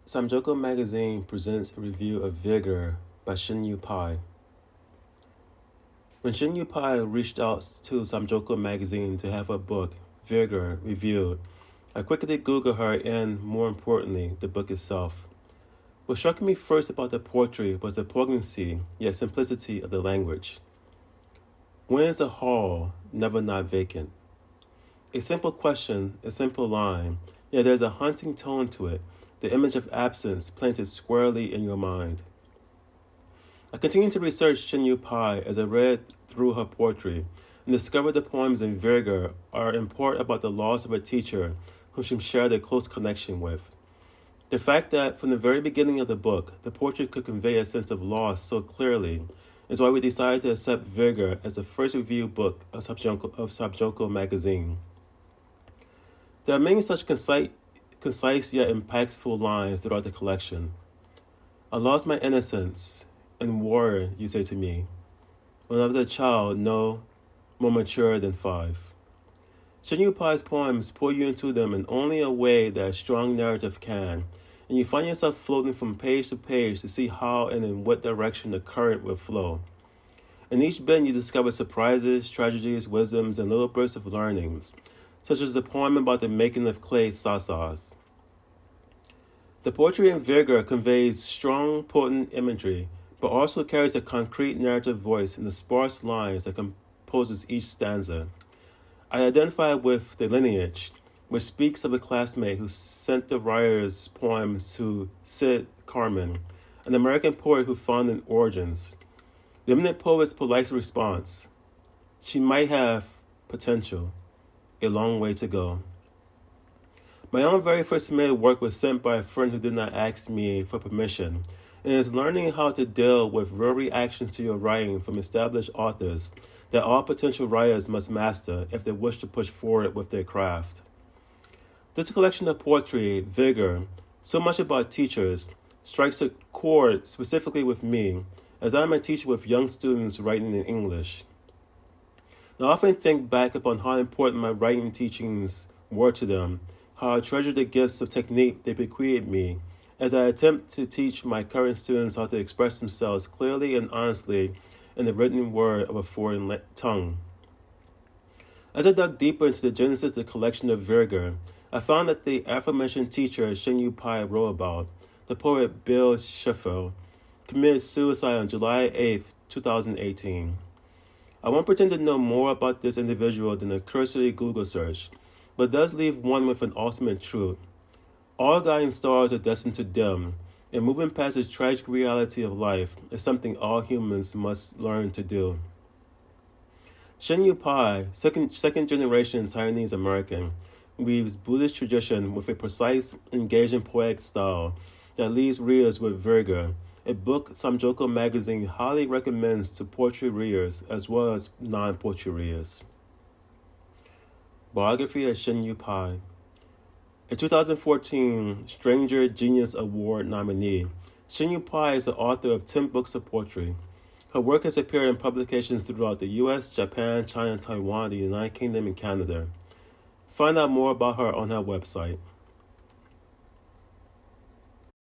SAMJOKO Magazine presents a review of Virga by Shin Yu Pai. When Shin Yu Pai reached out to SAMJOKO Magazine to have her book, Virga, reviewed, I quickly Googled her and, more importantly, the book itself. What struck me first about the poetry was the poignancy, yet simplicity of the language. When is a hall never not vacant? A simple question, a simple line, yet there's a haunting tone to it, the image of absence planted squarely in your mind. I continued to research Shin Yu Pai as I read through her poetry and discovered the poems in Virga are in part about the loss of a teacher whom she shared a close connection with. The fact that from the very beginning of the book, the poetry could convey a sense of loss so clearly is why we decided to accept Virga as the first review book of SAMJOKO Magazine. There are many such concise yet impactful lines throughout the collection. I lost my innocence in war, you say to me. When I was a child, no more mature than 5. Shin Yu Pai's poems pull you into them in only a way that a strong narrative can, and you find yourself floating from page to page to see how and in what direction the current will flow. In each bend, you discover surprises, tragedies, wisdoms, and little bursts of learnings, such as the poem about the making of clay sasas. The poetry in Virga conveys strong, potent imagery, but also carries a concrete narrative voice in the sparse lines that composes each stanza. I identify with the lineage, which speaks of a classmate who sent the writer's poems to Sid Carman, an American poet who found in Origins. The eminent poet's polite response: she might have potential, a long way to go. My own very first submitted work was sent by a friend who did not ask me for permission, and is learning how to deal with real reactions to your writing from established authors that all potential writers must master if they wish to push forward with their craft. This collection of poetry, Virga, so much about teachers, strikes a chord specifically with me, as I am a teacher with young students writing in English. I often think back upon how important my writing teachings were to them, how I treasure the gifts of technique they bequeathed me, as I attempt to teach my current students how to express themselves clearly and honestly in the written word of a foreign tongue. As I dug deeper into the genesis of the collection of Virga, I found that the aforementioned teacher Shin Yu Pai wrote about, the poet Bill Schiffer, committed suicide on July 8, 2018. I won't pretend to know more about this individual than a cursory Google search, but does leave one with an ultimate truth. All guiding stars are destined to dim, and moving past the tragic reality of life is something all humans must learn to do. Shin Yu Pai, second generation Taiwanese American, weaves Buddhist tradition with a precise, engaging poetic style that leaves readers with Virga, a book SAMJOKO Magazine highly recommends to poetry readers as well as non-poetry readers. Biography of Shin Yu Pai. A 2014 Stranger Genius Award nominee, Shin Yu Pai is the author of 10 books of poetry. Her work has appeared in publications throughout the US, Japan, China, Taiwan, the United Kingdom, and Canada. Find out more about her on her website.